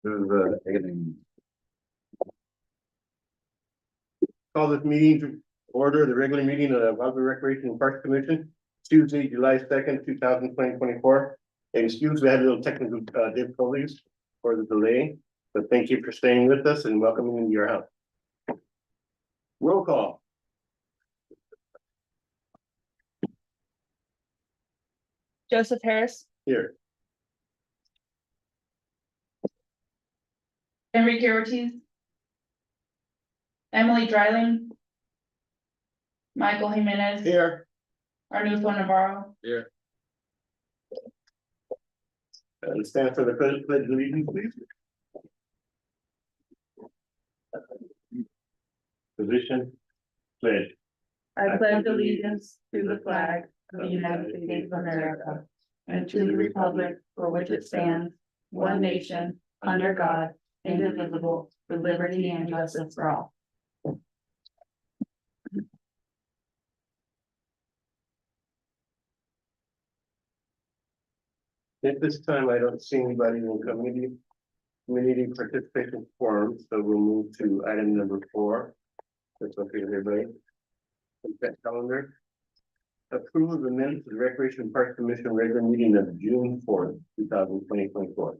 Call this meeting to order, the regular meeting of the Guadalupe Recreation and Parks Commission, Tuesday, July 2nd, 2024. Excuse, we had a little technical difficulties for the delay, but thank you for staying with us and welcoming into your house. Roll call. Joseph Harris, Here. Enrique Ortiz, Emily Dryling, Michael Jimenez, Here. Arnulfo Navarro. Here. Stand for the pledge of allegiance, please. Position. Pledge. I pledge allegiance to the flag of the United States of America and to the republic for which it stands, one nation, under God, indivisible, with liberty and justice for all. At this time, I don't see anybody in the community participation forum, so we'll move to item number 4. That's okay with everybody. Consent calendar. Approval of the minutes of the Recreation and Parks Commission regular meeting of June 4th, 2024.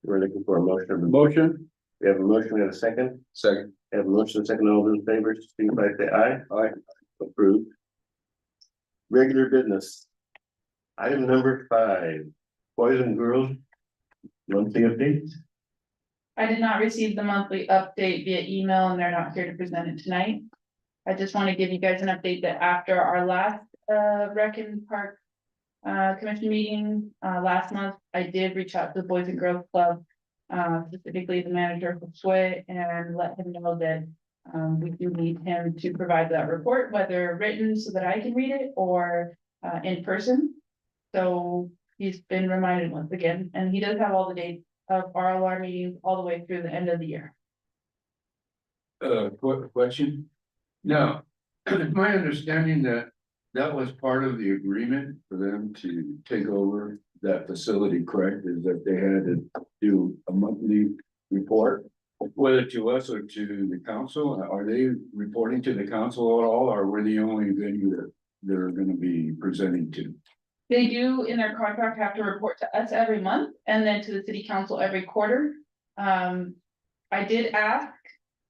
We're looking for a motion. Motion. We have a motion, we have a second. Second. We have a motion, and a second. All those in favor, signify by say aye. Aye. Approved. Regular business. Item number 5. Boys and girls monthly updates. I did not receive the monthly update via email and they're not here to present it tonight. I just want to give you guys an update that after our last Rec and Park Commission meeting last month, I did reach out to the Boys and Girls Club, specifically the manager of Sweat, and let him know that we do need him to provide that report, whether written so that I can read it or in person. So he's been reminded once again, and he does have all the dates of RLR meetings all the way through the end of the year. Quick question. Now, my understanding that was part of the agreement for them to take over that facility, correct? Is that they had to do a monthly report, whether to us or to the council? Are they reporting to the council at all, or were the only venue that they're going to be presenting to? They do in their contract have to report to us every month and then to the city council every quarter. I did ask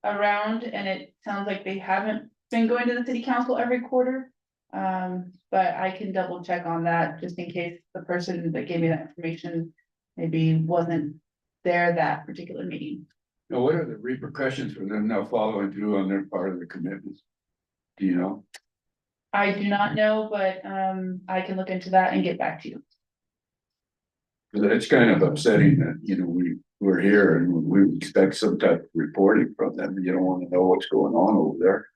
around and it sounds like they haven't been going to the city council every quarter. But I can double check on that just in case the person that gave me that information maybe wasn't there that particular meeting. Now, what are the repercussions for them now following through on their part of the commitments? Do you know? I do not know, but I can look into that and get back to you. Because it's kind of upsetting that, we're here and we expect some type of reporting from them. You don't want to know what's going on over there.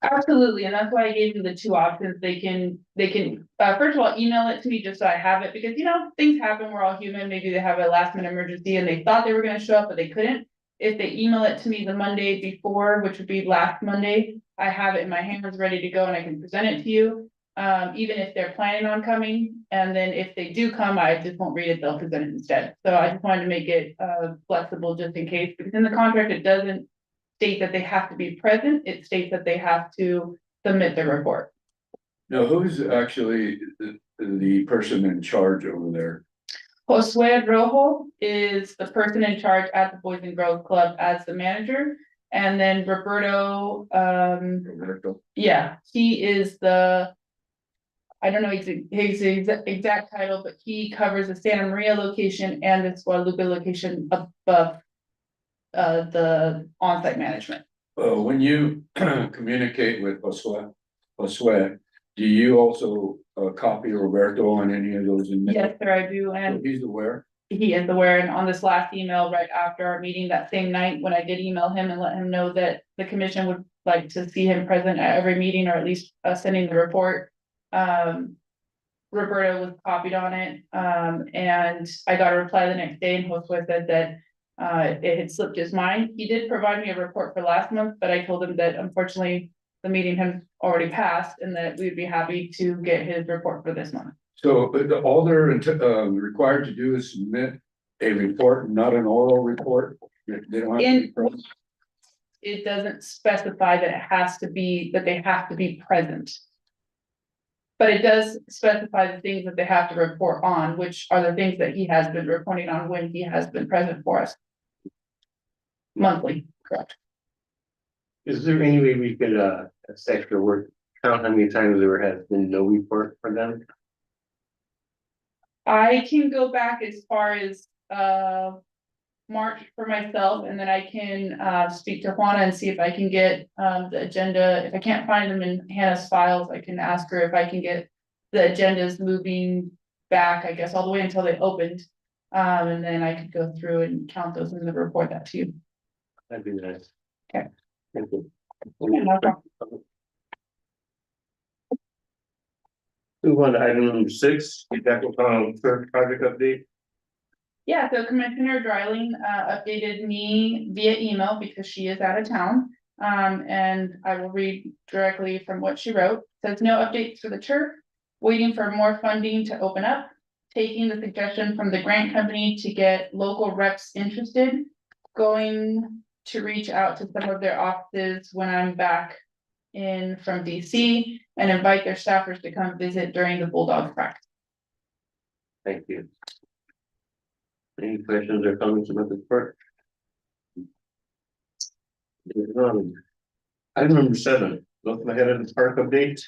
Absolutely, and that's why I gave you the 2 options. They can first of all email it to me just so I have it, because things happen, we're all human. Maybe they have a last minute emergency and they thought they were going to show up but they couldn't. If they email it to me the Monday before, which would be last Monday, I have it in my hands ready to go and I can present it to you. Even if they're planning on coming, and then if they do come, I just won't read it, they'll present it instead. So I just wanted to make it flexible just in case, because in the contract it doesn't state that they have to be present, it states that they have to submit the report. Now, who's actually the person in charge over there? Josue Rojo is the person in charge at the Boys and Girls Club as the manager. And then Roberto, yeah, he is I don't know his exact title, but he covers the Santa Maria location and the Guadalupe location above the on-site management. When you communicate with Josue, do you also copy Roberto on any of those? Yes, sir, I do, and so he's aware. He is aware, and on this last email right after our meeting that same night, when I did email him and let him know that the commission would like to see him present at every meeting, or at least sending the report. Roberto was copied on it, and I got a reply the next day, and Josue said that it had slipped his mind. He did provide me a report for last month, but I told him that unfortunately the meeting has already passed and that we'd be happy to get his report for this month. So all they're required to do is submit a report, not an oral report? They don't have to be present? It doesn't specify that it has to be, that they have to be present. But it does specify the things that they have to report on, which are the things that he has been reporting on when he has been present for us. Monthly, correct? Is there any way we could, assess or work, count how many times there has been no report for them? I can go back as far as, March for myself, and then I can, speak to Juana and see if I can get, the agenda. If I can't find them in Hannah's files, I can ask her if I can get the agendas moving back, I guess, all the way until they opened. And then I could go through and count those and then report that to you. That'd be nice. Okay. Thank you. Yeah, no problem. Move on to item number 6, capital church project update. Yeah, so Commissioner Dryling updated me via email because she is out of town. And I will read directly from what she wrote. Says no updates for the church, waiting for more funding to open up, taking the suggestion from the grant company to get local reps interested, going to reach out to some of their offices when I'm back in from DC and invite their staffers to come visit during the Bulldogs practice. Thank you. Any questions or comments about this part? Item number 7, looking ahead at the park update.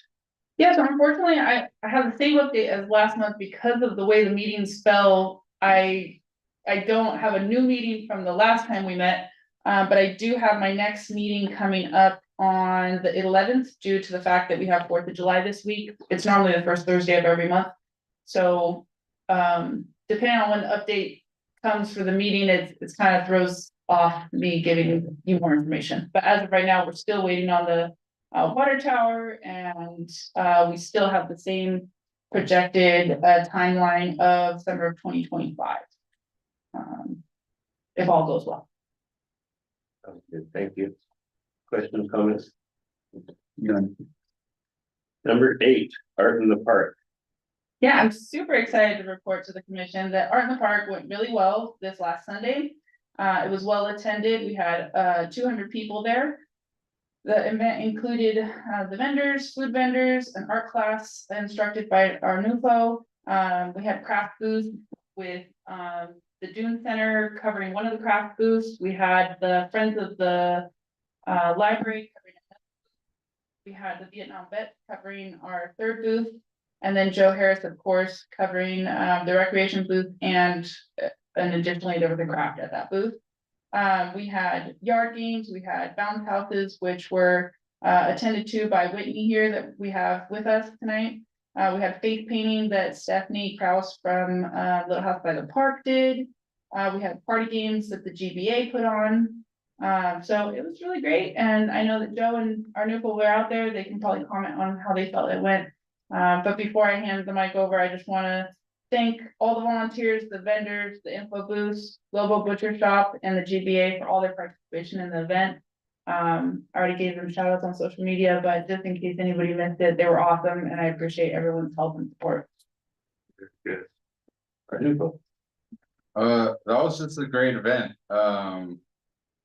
Yeah, so unfortunately, I have the same update as last month because of the way the meetings fell. I don't have a new meeting from the last time we met, but I do have my next meeting coming up on the 11th due to the fact that we have 4th of July this week. It's normally the first Thursday of every month. So, depending on when the update comes for the meeting, it's kind of throws off me giving you more information. But as of right now, we're still waiting on the water tower, and we still have the same projected timeline of summer of 2025. If all goes well. Okay, thank you. Questions, comments? None. Number 8, art in the park. Yeah, I'm super excited to report to the commission that Art in the Park went really well this last Sunday. It was well attended. We had 200 people there. The event included the vendors, food vendors, an art class instructed by our NUFO. We had craft booths with the Dune Center covering one of the craft booths. We had the Friends of the Library covering another. We had the Vietnam Vet covering our 3rd booth. And then Joe Harris, of course, covering the recreation booth, and additionally there was a craft at that booth. We had yard games, we had bounce houses, which were attended to by Whitney here that we have with us tonight. We had face painting that Stephanie Krause from Little House by the Park did. We had party games that the GBA put on. So it was really great, and I know that Joe and our new people were out there. They can probably comment on how they felt it went. But before I hand the mic over, I just want to thank all the volunteers, the vendors, the info booths, Lobo Butcher Shop, and the GBA for all their participation in the event. I already gave them shout outs on social media, but just in case anybody missed it, they were awesome, and I appreciate everyone's help and support. Good. Our new folk. That was just a great event. I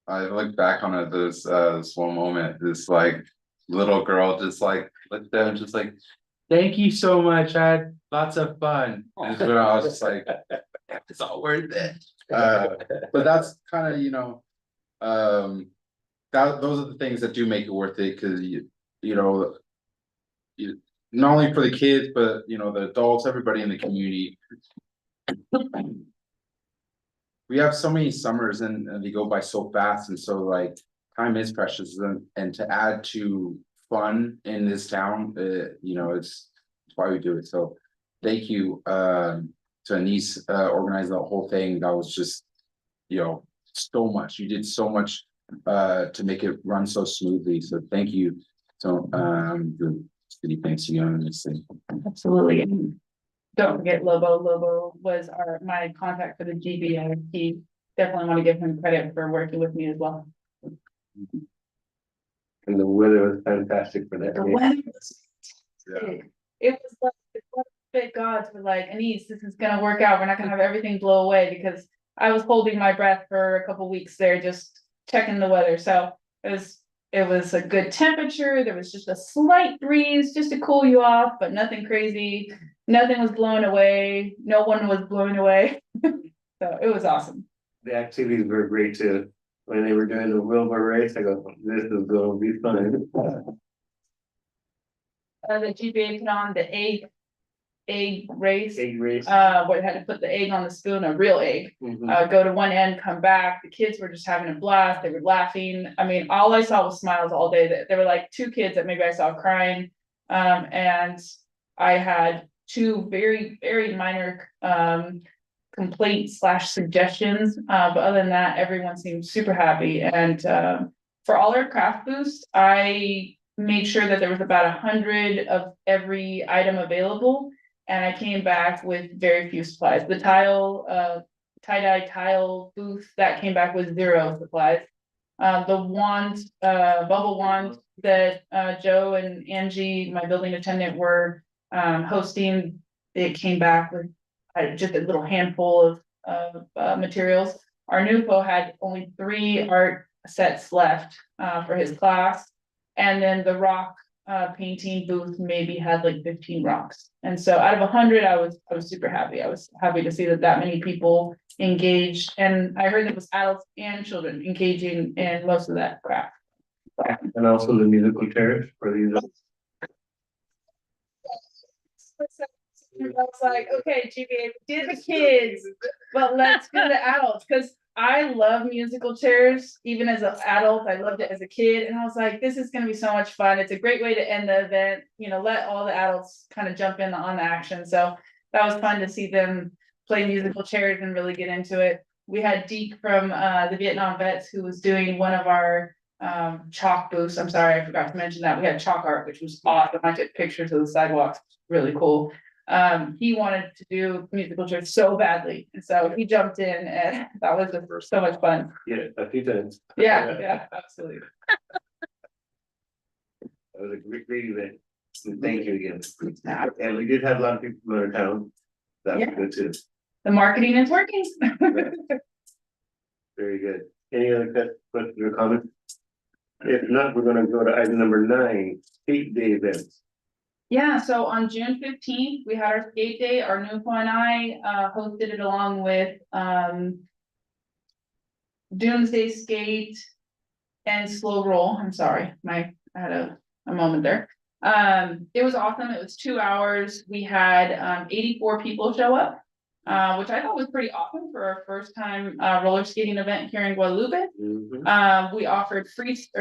look back on it this one moment, this like little girl just like looked at him, just like, thank you so much. I had lots of fun. And when I was just like, it's all worth it. But that's kind of, those are the things that do make it worth it, because not only for the kids, but the adults, everybody in the community. We have so many summers and they go by so fast, and so like time is precious, and to add to fun in this town, it's why we do it. So thank you to Anise organizing the whole thing. That was just so much. You did so much to make it run so smoothly. So thank you. So the city thanks you on this thing. Absolutely. And don't forget Lobo. Lobo was my contact for the GBA. He definitely want to give him credit for working with me as well. And the weather was fantastic for that. The day. weather was Yeah. it was like the big gods were like, Anise, this is gonna work out. We're not gonna have everything blow away, because I was holding my breath for a couple weeks there, just checking the weather, so it was a good temperature, there was just a slight breeze, just to cool you off, but nothing crazy. Nothing was blown away, no one was blown away, so it was awesome. The activities were great too. When they were doing the wheelbarrow race, I go, this is gonna be fun. The GBA put on the egg race, Egg race. where they had to put the egg on the spoon, a real egg. Mhm. Go to one end, come back. The kids were just having a blast. They were laughing. I mean, all I saw was smiles all day. There were like two kids that maybe I saw crying. And I had two very, very minor complaints / suggestions. But other than that, everyone seemed super happy. And for all our craft booths, I made sure that there was about 100 of every item available. And I came back with very few supplies. The tie-dye tile booth that came back with 0 supplies. The wand, bubble wand that Joe and Angie, my building attendant, were hosting, it came back with just a little handful of materials. Our NUPO had only 3 art sets left for his class. And then the rock painting booth maybe had like 15 rocks. And so out of 100, I was super happy. I was happy to see that many people engaged. And I heard it was adults and children engaging in most of that craft. And also the musical chairs for these. I was like, okay, GBA did the kids, but let's do the adults, because I love musical chairs, even as an adult. I loved it as a kid, and I was like, this is gonna be so much fun. It's a great way to end the event, let all the adults kind of jump in on the action. So that was fun to see them play musical chairs and really get into it. We had Deke from the Vietnam Vets, who was doing one of our chalk booths. I'm sorry, I forgot to mention that. We had chalk art, which was awesome. I took pictures of the sidewalks, really cool. He wanted to do musical chairs so badly, and so he jumped in, and that was so much fun. Yeah, a few times. Yeah, absolutely. That was a great event. And thank you again. And we did have a lot of people from out of town. That was good too. The marketing is working. Very good. Any other questions or comments? If not, we're gonna go to item number 9, skate day events. Yeah, so on June 15th, we had our skate day. Our NUPO and I hosted it along with Doomsday Skate and Slow Roll. I'm sorry, I had a moment there. It was awesome. It was 2 hours. We had 84 people show up, which I thought was pretty awesome for our first time roller skating event here in Guadalupe. Mhm.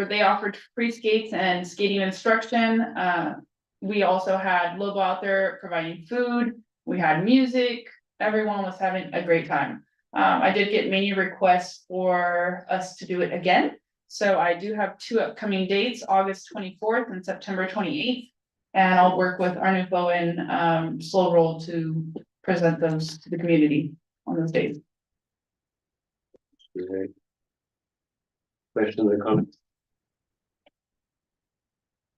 They offered free skates and skating instruction. We also had Lobo out there providing food. We had music. Everyone was having a great time. I did get many requests for us to do it again. So I do have 2 upcoming dates, August 24th and September 28th. And I'll work with our NUPO and Slow Roll to present those to the community on those days. Great. Questions or comments?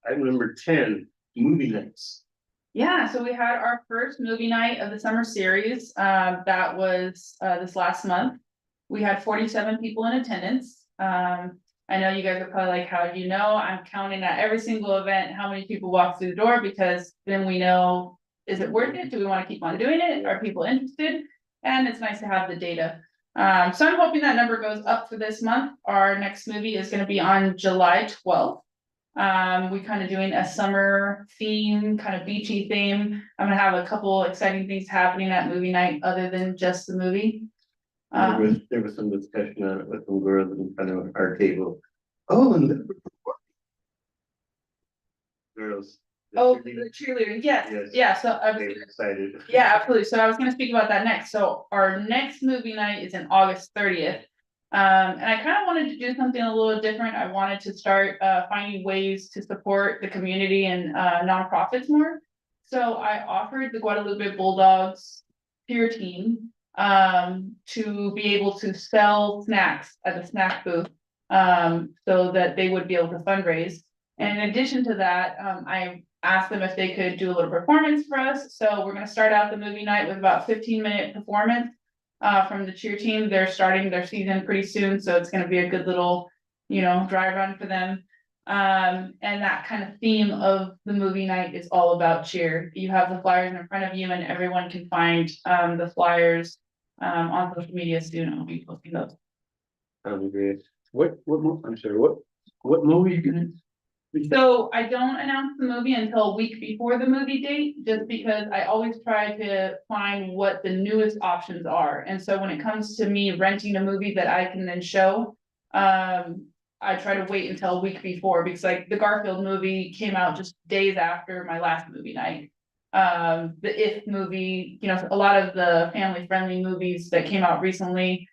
Item number 10, movie nights. Yeah, so we had our first movie night of the summer series. That was this last month. We had 47 people in attendance. I know you guys are probably like, how do you know? I'm counting at every single event how many people walk through the door, because then we know, is it worth it? Do we want to keep on doing it? Are people interested? And it's nice to have the data. So I'm hoping that number goes up for this month. Our next movie is going to be on July 12th. We kind of doing a summer theme, kind of beachy theme. I'm gonna have a couple exciting things happening at movie night other than just the movie. There was some discussion on it with some girls in front of our table. Oh, and girls. Oh, the cheerleader, yes, Yes. yeah, so I They was, were excited. yeah, absolutely. So I was gonna speak about that next. So our next movie night is in August 30th. And I kind of wanted to do something a little different. I wanted to start finding ways to support the community and nonprofits more. So I offered the Guadalupe Bulldogs peer team to be able to sell snacks at the snack booth, so that they would be able to fundraise. And in addition to that, I asked them if they could do a little performance for us. So we're gonna start out the movie night with about 15-minute performance. from the cheer team. They're starting their season pretty soon, so it's gonna be a good little, dry run for them. And that kind of theme of the movie night is all about cheer. You have the flyers in front of you and everyone can find, the flyers, on social media soon. I'll be posting those. Great. I'm sorry, what movie you gonna? So I don't announce the movie until a week before the movie date, just because I always try to find what the newest options are. And so when it comes to me renting a movie that I can then show, I try to wait until a week before, because like the Garfield movie came out just days after my last movie night. The If movie, a lot of the family friendly movies that came out recently,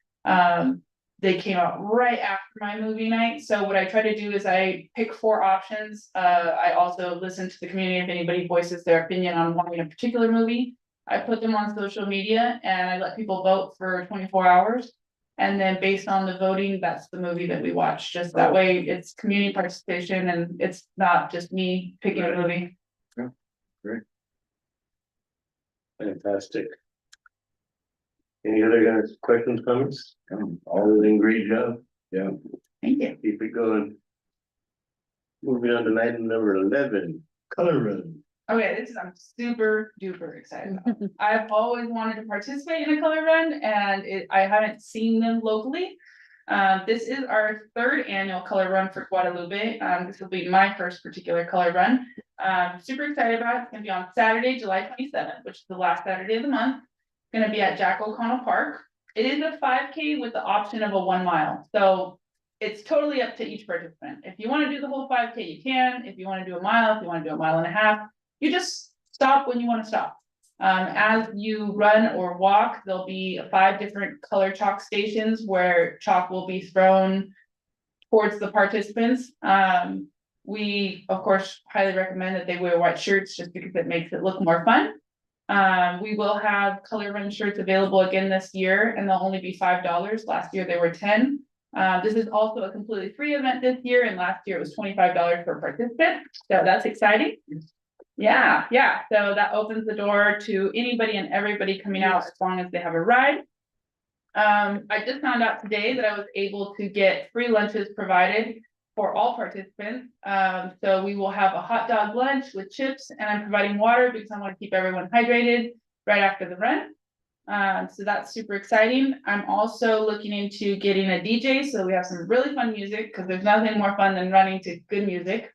they came out right after my movie night. So what I try to do is I pick 4 options. I also listen to the community if anybody voices their opinion on wanting a particular movie. I put them on social media and I let people vote for 24 hours. And then based on the voting, that's the movie that we watch. Just that way it's community participation and it's not just me picking a movie. Fantastic. Any other questions, comments? All in great job. Yeah. Thank you. Keep it going. Moving on to item number 11, color run. Okay, this is, I'm super duper excited about. I've always wanted to participate in a color run and I haven't seen them locally. This is our 3rd annual color run for Guadalupe. This will be my first particular color run. Super excited about it. It's gonna be on Saturday, July 27th, which is the last Saturday of the month. Gonna be at Jack O'Connell Park. It is a 5K with the option of a 1 mile. So it's totally up to each participant. If you want to do the whole 5K, you can. If you want to do a mile, if you want to do a 1.5 miles, you just stop when you want to stop. As you run or walk, there'll be 5 different color chalk stations where chalk will be thrown towards the participants. We, of course, highly recommend that they wear white shirts just because it makes it look more fun. We will have color run shirts available again this year, and they'll only be $5. Last year they were 10. This is also a completely free event this year, and last year it was $25 per participant. So that's exciting. Yeah. So that opens the door to anybody and everybody coming out as long as they have a ride. I just found out today that I was able to get free lunches provided for all participants. So we will have a hot dog lunch with chips, and I'm providing water because I want to keep everyone hydrated right after the run. So that's super exciting. I'm also looking into getting a DJ, so we have some really fun music, because there's nothing more fun than running to good music.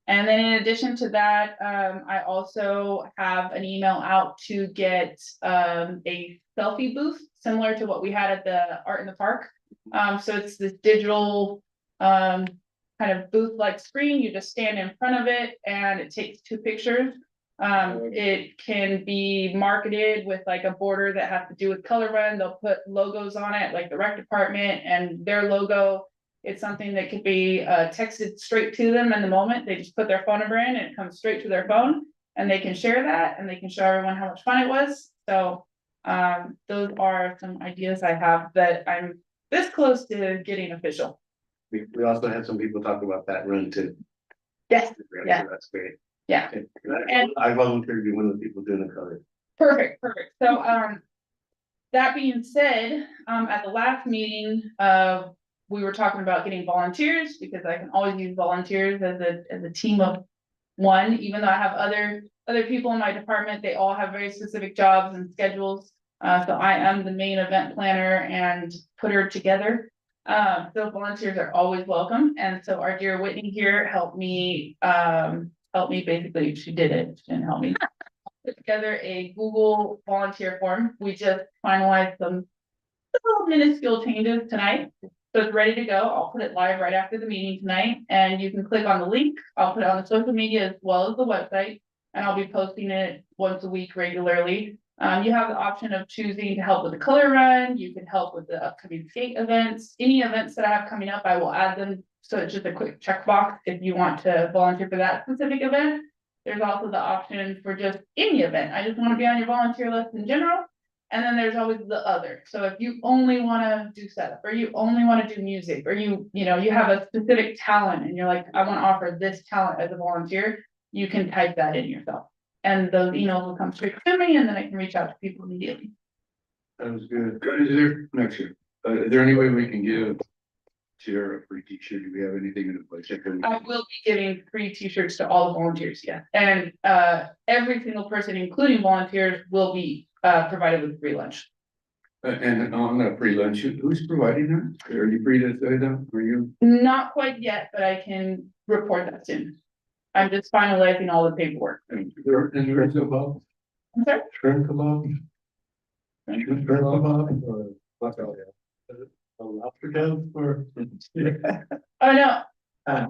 And then in addition to that, I also have an email out to get a selfie booth similar to what we had at the Art in the Park. So it's this digital kind of booth-like screen. You just stand in front of it and it takes 2 pictures. It can be marketed with like a border that has to do with color run. They'll put logos on it, like the rec department and their logo. It's something that could be texted straight to them in the moment. They just put their phone number in and it comes straight to their phone, and they can share that and they can show everyone how much fun it was. So those are some ideas I have that I'm this close to getting official. We also had some people talk about that run too. Yes. Yeah. That's great. Yeah. And I volunteered to be one of the people doing the color. Perfect. So that being said, at the last meeting, we were talking about getting volunteers, because I can always use volunteers as a team of 1, even though I have other people in my department. They all have very specific jobs and schedules. So I am the main event planner and putter together. So volunteers are always welcome. And so our dear Whitney here helped me basically, she did it, she didn't help me. Put together a Google volunteer form. We just finalized some little minuscule changes tonight. So it's ready to go. I'll put it live right after the meeting tonight, and you can click on the link. I'll put it on the social media as well as the website, and I'll be posting it once a week regularly. You have the option of choosing to help with the color run. You can help with the upcoming skate events. Any events that I have coming up, I will add them. So it's just a quick checkbox if you want to volunteer for that specific event. There's also the option for just any event. I just want to be on your volunteer list in general. And then there's always the other. So if you only want to do setup, or you only want to do music, or you have a specific talent and you're like, I want to offer this talent as a volunteer, you can type that in yourself. And those emails will come straight to me, and then I can reach out to people immediately. Sounds good. Is there, not sure, is there any way we can give Tara a free t-shirt? Do we have anything in the budget? I will be giving free t-shirts to all the volunteers, yeah, and every single person, including volunteers, will be provided with free lunch. And on that free lunch, who's providing that? Are you free to say that? Are you? Not quite yet, but I can report that soon. I'm just finalizing all the paperwork. And there is a kebab? I'm sorry? Shrimp kebab? Shrimp kebab or what else? Lobster tail or? Oh, no. Uh,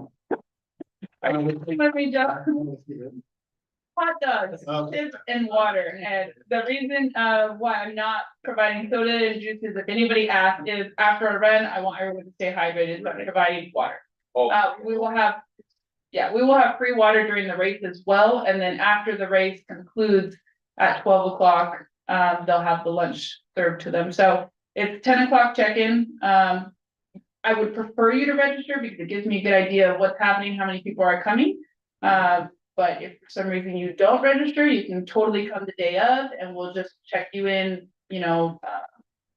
Let me just, hot dogs, chips and water, and the reason why I'm not providing soda and juices, if anybody asks, is after a run, I want everyone to stay hydrated, so I'm providing water. We will have, yeah, we will have free water during the race as well, and then after the race concludes at 12 o'clock, they'll have the lunch served to them, so it's 10 o'clock check-in. I would prefer you to register because it gives me a good idea of what's happening, how many people are coming. But if for some reason you don't register, you can totally come the day of and we'll just check you in, you know,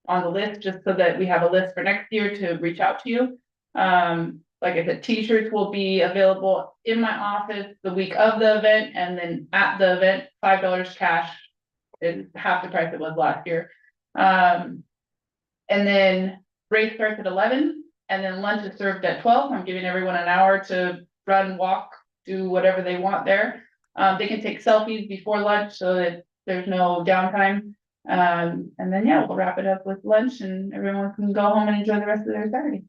on the list, just so that we have a list for next year to reach out to you. Like I said, t-shirts will be available in my office the week of the event, and then at the event, $5 cash is half the price it was last year. And then race starts at 11, and then lunch is served at 12. I'm giving everyone an hour to run, walk, do whatever they want there. They can take selfies before lunch so that there's no downtime. And then, yeah, we'll wrap it up with lunch and everyone can go home and enjoy the rest of their Saturday.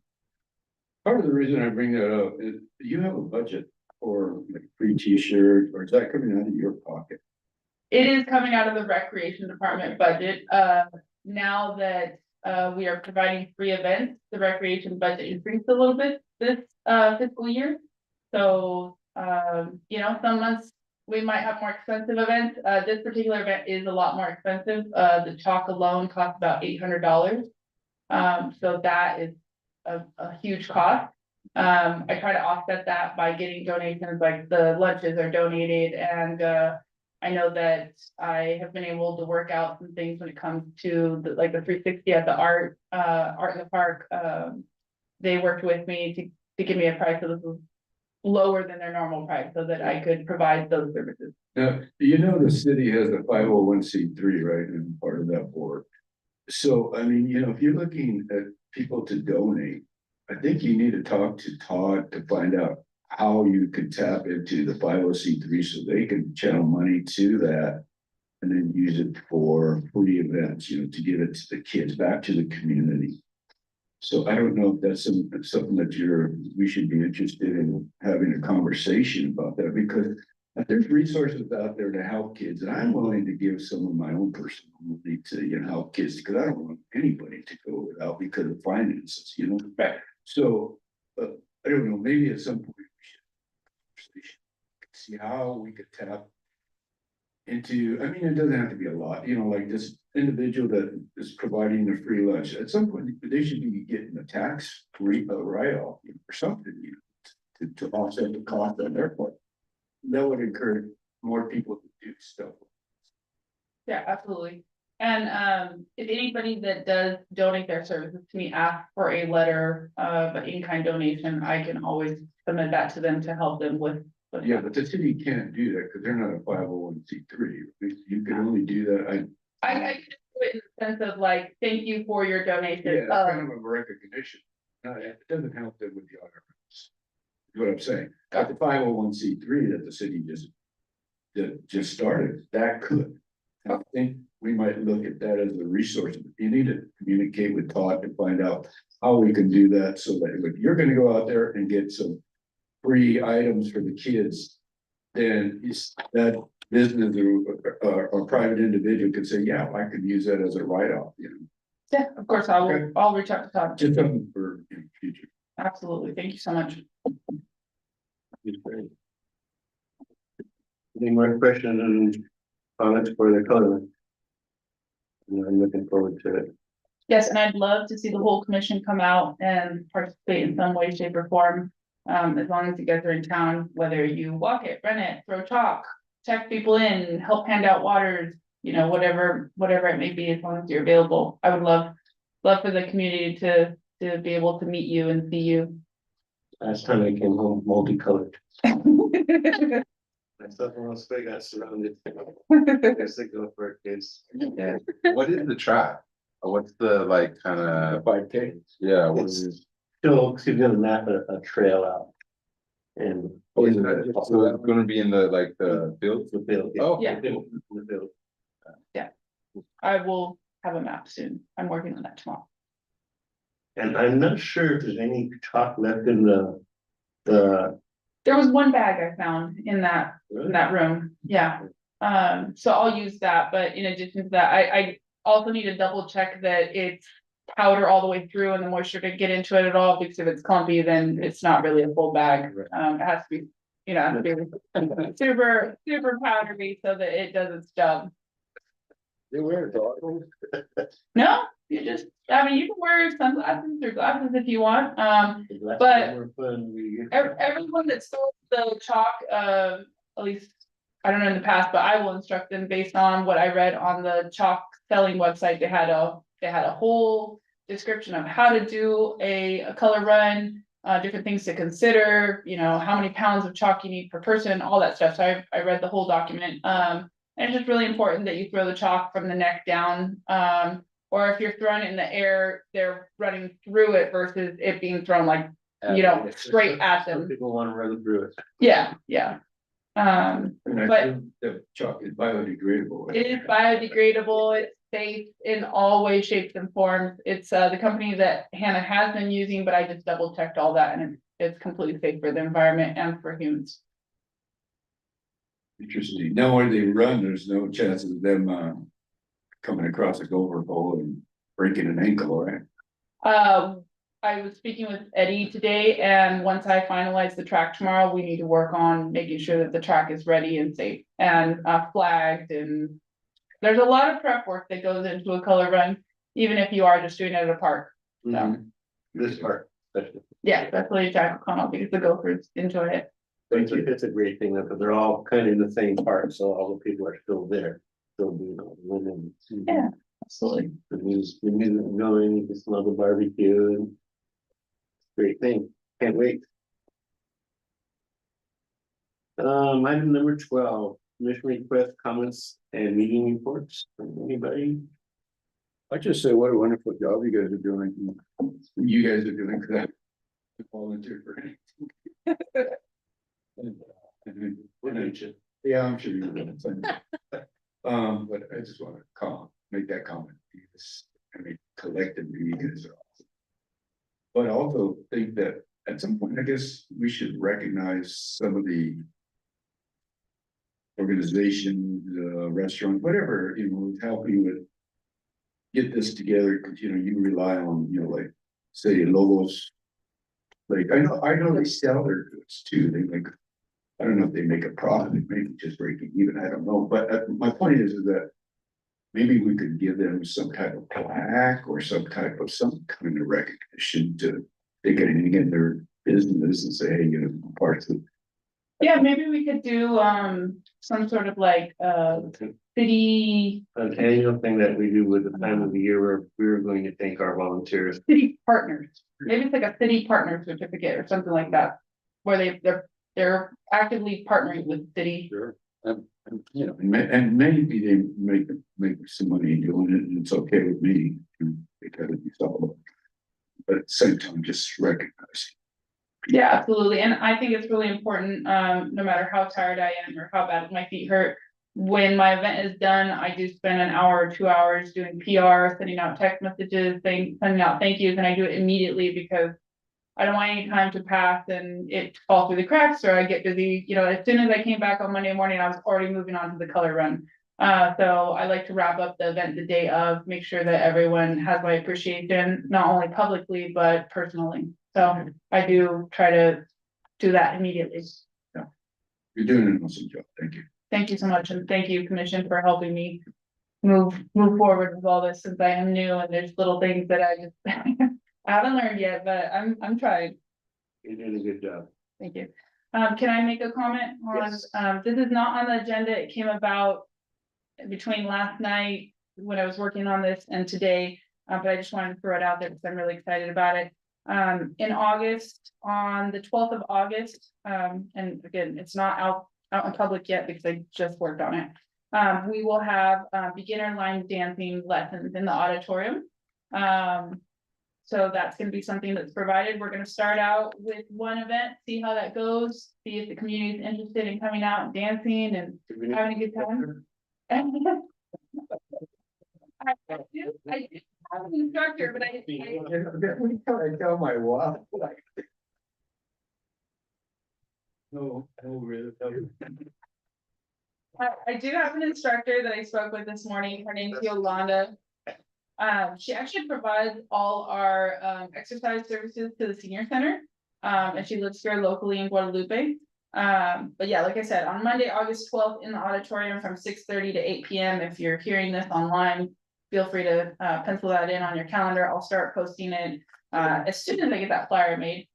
Part of the reason I bring that up is you have a budget for like free t-shirt, or is that coming out of your pocket? It is coming out of the recreation department budget. Now that we are providing free events, the recreation budget increased a little bit this fiscal year. So, you know, some months we might have more expensive events. This particular event is a lot more expensive. The chalk alone costs about $800. So that is a huge cost. I try to offset that by getting donations, like the lunches are donated, and I know that I have been able to work out some things when it comes to the 360 at the art in the park. They worked with me to give me a price that was lower than their normal price so that I could provide those services. Now, you know, the city has a 501c3, right, and part of that board. So, I mean, you know, if you're looking at people to donate, I think you need to talk to Todd to find out how you could tap into the 501c3 so they can channel money to that and then use it for free events, you know, to give it to the kids, back to the community. So I don't know if that's something that we should be interested in having a conversation about that, because there's resources out there to help kids, and I'm willing to give some of my own personal money to, you know, help kids, because I don't want anybody to go without because of finances, you know. Right. So I don't know, maybe at some point we should see how we could tap into, I mean, it doesn't have to be a lot, you know, like this individual that is providing the free lunch. At some point, they should be getting a tax write-off or something, you know, to offset the cost on their part. That would encourage more people to do stuff. Yeah, absolutely. And if anybody that does donate their services to me asks for a letter of in-kind donation, I can always submit that to them to help them with. Yeah, but the city can't do that because they're not a 501c3. You can only do that. I can do it in the sense of like, thank you for your donation. Yeah, that's kind of a recognition. No, it doesn't help them with the IRS. Is what I'm saying. But the 501c3 that the city just started, that could. I think we might look at that as a resource. You need to communicate with Todd to find out how we can do that, so that if you're gonna go out there and get some free items for the kids, then that business or private individual could say, yeah, I could use that as a write-off, you know. Yeah, of course, I'll reach out to Todd. Just something for in the future. Absolutely. Thank you so much. Any more questions and comments for the color? I'm looking forward to it. Yes, and I'd love to see the whole commission come out and participate in some way, shape, or form. As long as you guys are in town, whether you walk it, run it, throw chalk, check people in, help hand out waters, you know, whatever it may be, as long as you're available. I would love for the community to be able to meet you and see you. Last time I came home multicolored. Myself and Los Vegas surrounded. I guess they go for it, kids. Yeah. What is the track? What's the like kinda, 5K. yeah, what It's- is? So she's gonna map a trail out. And. So it's gonna be in the, like, the field? The field. Oh. Yeah. The field. I will have a map soon. I'm working on that tomorrow. And I'm not sure if there's any chalk left in the. There was one bag I found in that room, yeah. So I'll use that, but in addition to that, I also need to double check that it's powder all the way through and the moisture didn't get into it at all, because if it's clumpy, then it's not really a full bag. It has to be, you know, it has to be super, super powdery so that it does its job. They wear goggles. No, you just, I mean, you can wear sunglasses or glasses if you want, But- More fun. everyone that stores the chalk, at least, I don't know in the past, but I will instruct them based on what I read on the chalk selling website. They had a whole description of how to do a color run, different things to consider, you know, how many pounds of chalk you need per person, all that stuff. So I read the whole document. And it's just really important that you throw the chalk from the neck down. Or if you're throwing it in the air, they're running through it versus it being thrown like, you know, straight at Some them. people wanna run through it. Yeah. And I But- think the chalk is biodegradable. It is biodegradable, it's safe in all ways, shapes and forms. It's the company that Hannah has been using, but I just double checked all that and it's completely safe for the environment and for humans. Interesting. Now where they run, there's no chances of them coming across a gopher pole and breaking an ankle, right? I was speaking with Eddie today, and once I finalize the track tomorrow, we need to work on making sure that the track is ready and safe and flagged, and there's a lot of prep work that goes into a color run, even if you are just doing it at a park. Mhm. This part, especially. Yeah, that's really Jack O'Connell, because the gophers enjoy it. It's a great thing, that they're all kind of in the same part, so all the people are still there. Still doing all the women. Yeah. Absolutely. The music going, you can smell the barbecue. Great thing, can't wait. Item number 12, commission request comments and meeting reports from anybody. I just say what a wonderful job you guys are doing. You guys are doing that. Volunteer for anything. Yeah, I'm sure you're doing something. But I just want to make that comment. Because, I mean, collectively, you guys are awesome. But I also think that at some point, I guess we should recognize some of the organization, restaurant, whatever, you know, helping with get this together, because you know, you rely on, you know, like, say, logos. Like, I know they sell their goods too. They make, I don't know if they make a profit, maybe just breaking even, I don't know. But my point is that maybe we could give them some type of plaque or some kind of recognition to take anything in their business and say, hey, you know, parts of. Yeah, maybe we could do some sort of like city An annual thing that we do with the time of the year where we're going to thank our volunteers. partners. Maybe it's like a city partner certificate or something like that, where they're actively partnering with the city. Sure. You know, and maybe they make some money doing it, and it's okay with me, because it's all. But at the same time, just recognize. Yeah, absolutely. And I think it's really important, no matter how tired I am or how bad my feet hurt. When my event is done, I do spend an hour or 2 hours doing PR, sending out text messages, sending out thank yous, and I do it immediately because I don't want any time to pass and it fall through the cracks or I get busy. You know, as soon as I came back on Monday morning, I was already moving on to the color run. So I like to wrap up the event the day of, make sure that everyone has my appreciation, not only publicly, but personally. So I do try to do that immediately. You're doing an awesome job. Thank you. Thank you so much, and thank you, Commission, for helping me move forward with all this, since I am new and there's little things that I just I haven't learned yet, but I'm trying. You're doing a good job. Thank you. Can I make a comment on, Yes. this is not on the agenda, it came about between last night when I was working on this and today, but I just wanted to throw it out there because I'm really excited about it. In August, on the 12th of August, and again, it's not out in public yet because I just worked on it. We will have beginner line dancing lessons in the auditorium. So that's gonna be something that's provided. We're gonna start out with one event, see how that goes, see if the community is interested in coming out and dancing and having a good time. I do have an instructor, but I tell my wife. No, really. I do have an instructor that I spoke with this morning. Her name's Yolanda. She actually provides all our exercise services to the senior center. And she lives here locally in Guadalupe. But yeah, like I said, on Monday, August 12th in the auditorium from 6:30 to 8 p.m. If you're hearing this online, feel free to pencil that in on your calendar. I'll start posting it as soon as I get that flyer made.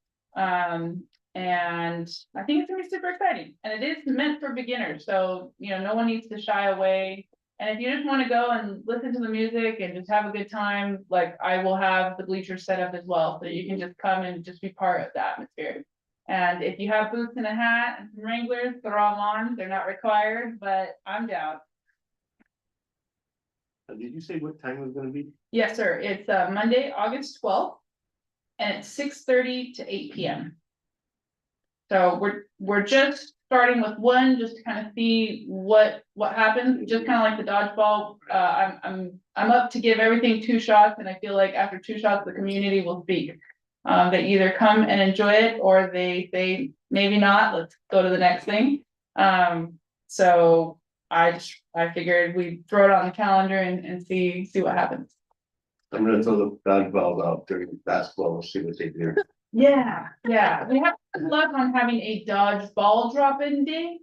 And I think it's gonna be super exciting, and it is meant for beginners, so no one needs to shy away. And if you just want to go and listen to the music and just have a good time, like I will have the bleachers set up as well, so you can just come and just be part of the atmosphere. And if you have boots and a hat and some Wranglers, throw them on. They're not required, but I'm down. Did you say what time it was gonna be? Yes, sir. It's Monday, August 12th, and it's 6:30 to 8 p.m. So we're just starting with one, just to kind of see what happens, just kind of like the dodgeball. I'm up to give everything 2 shots, and I feel like after 2 shots, the community will speak. They either come and enjoy it, or they say maybe not. Let's go to the next thing. So I figured we'd throw it on the calendar and see what happens. I'm gonna throw the dodgeball out during basketball, we'll see what they do. Yeah, we have luck on having a dodgeball drop-in day,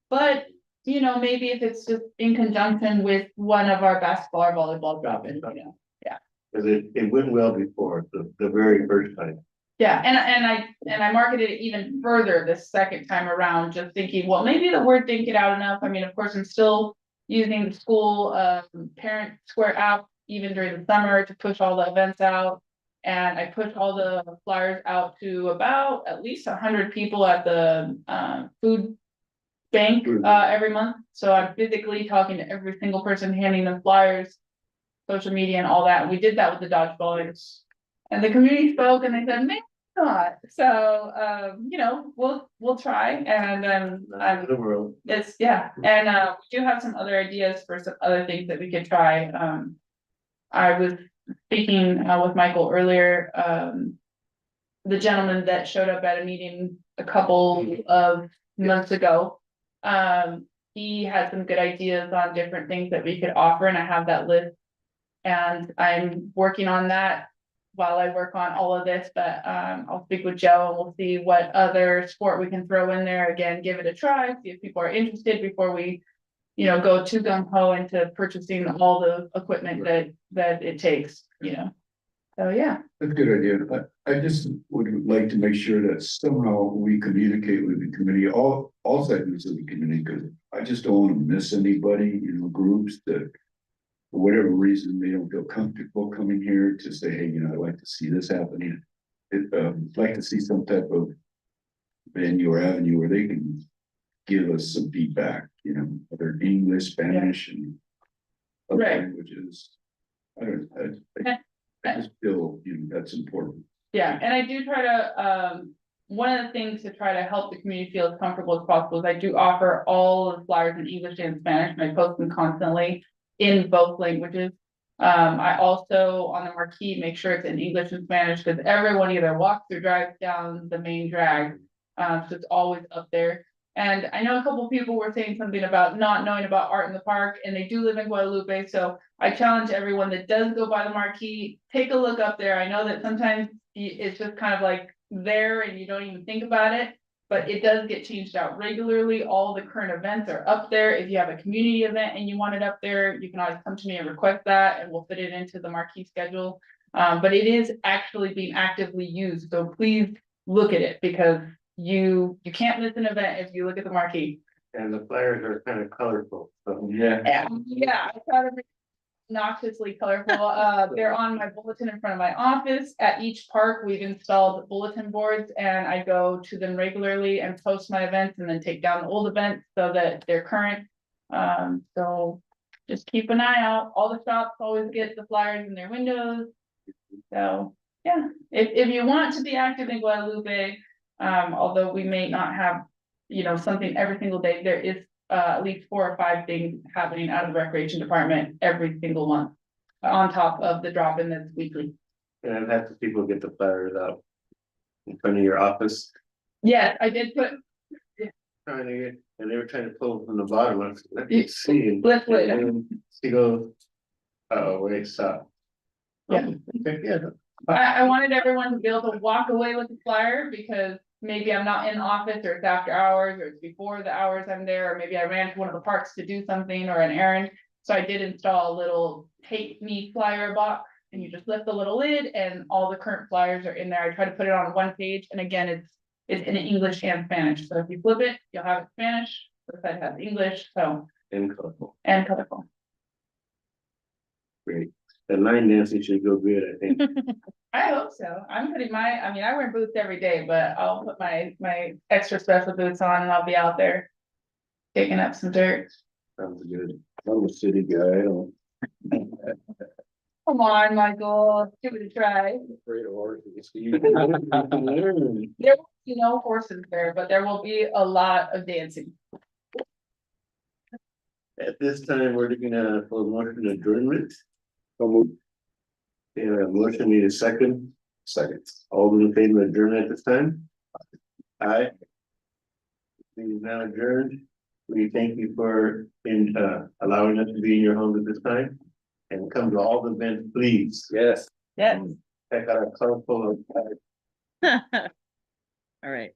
but maybe if it's just in conjunction with one of our basketball or volleyball drop-ins, Cause it went well before, the very first time. Yeah, and I marketed it even further the second time around, just thinking, well, maybe the word didn't get out enough. I mean, of course, I'm still using the school parent square app even during the summer to push all the events out. And I pushed all the flyers out to about at least 100 people at the food bank every month. So I'm physically talking to every single person, handing them flyers, social media and all that. And we did that with the dodgeball. And the community spoke and they said, maybe not. So we'll try. And The world. it's and we do have some other ideas for some other things that we could try. I was speaking with Michael earlier, the gentleman that showed up at a meeting a couple of months ago. He had some good ideas on different things that we could offer, and I have that list. And I'm working on that while I work on all of this, but I'll speak with Joe and we'll see what other sport we can throw in there. Again, give it a try, see if people are interested before we go too gung-ho into purchasing all the equipment that it takes, So, yeah. That's a good idea. I just would like to make sure that somehow we communicate with the committee, all segments of the community, because I just don't want to miss anybody, groups that for whatever reason, they don't feel comfortable coming here to say, hey, I'd like to see this happening. I'd like to see some type of venue or avenue where they can give us some feedback, whether English, Spanish, and other languages. I just feel, that's important. Yeah, and I do try to, one of the things to try to help the community feel as comfortable as possible is I do offer all the flyers in English and Spanish, and I post them constantly in both languages. I also, on the marquee, make sure it's in English and Spanish, because everyone either walks or drives down the main drag. So it's always up there. And I know a couple people were saying something about not knowing about art in the park, and they do live in Guadalupe. So I challenge everyone that does go by the marquee, take a look up there. I know that sometimes it's just kind of like there and you don't even think about it, but it does get changed out regularly. All the current events are up there. If you have a community event and you want it up there, you can always come to me and request that, and we'll fit it into the marquee schedule. But it is actually being actively used. So please look at it, because you can't miss an event if you look at the marquee. And the flyers are kind of colorful, so. Yeah. Yeah, I thought of it obnoxiously colorful. They're on my bulletin in front of my office. At each park, we've installed bulletin boards and I go to them regularly and post my events and then take down the old events so that they're current. So just keep an eye out. All the shops always get the flyers in their windows. So, yeah, if you want to be active in Guadalupe, although we may not have, something every single day, there is at least 4 or 5 things happening out of the recreation department every single month. On top of the drop-in that's weekly. And I've had some people get the flyers out in front of your office, Yes, I did put trying to get, and they were trying to pull from the bottom, I said, let me see. Let's wait. And she goes, oh, wait, stop. Yeah. Okay, yeah. I wanted everyone to be able to walk away with the flyer because maybe I'm not in the office or it's after hours or it's before the hours I'm there, or maybe I ran to one of the parks to do something or an errand. So I did install a little take me flyer box and you just lift the little lid and all the current flyers are in there. I try to put it on one page and again, it's in English and Spanish. So if you flip it, you'll have it Spanish, the side has English, so, And colorful, and colorful. great. The line dancing should go good, I think. I hope so. I'm putting I wear boots every day, but I'll put my extra special boots on and I'll be out there kicking up some dirt. Sounds good. I'm a city guy, I don't. Come on, Michael, give it a try. Afraid of horses. There will be no horses there, but there will be a lot of dancing. At this time, we're looking at for motion adjournment. So move. Yeah, motion need a second. Second. All those in favor of adjournment at this time? Aye. Meeting is now adjourned. We thank you for allowing us to be in your home at this time. And come to all the events, please. Yes. Yes. Check out our colorful. All right.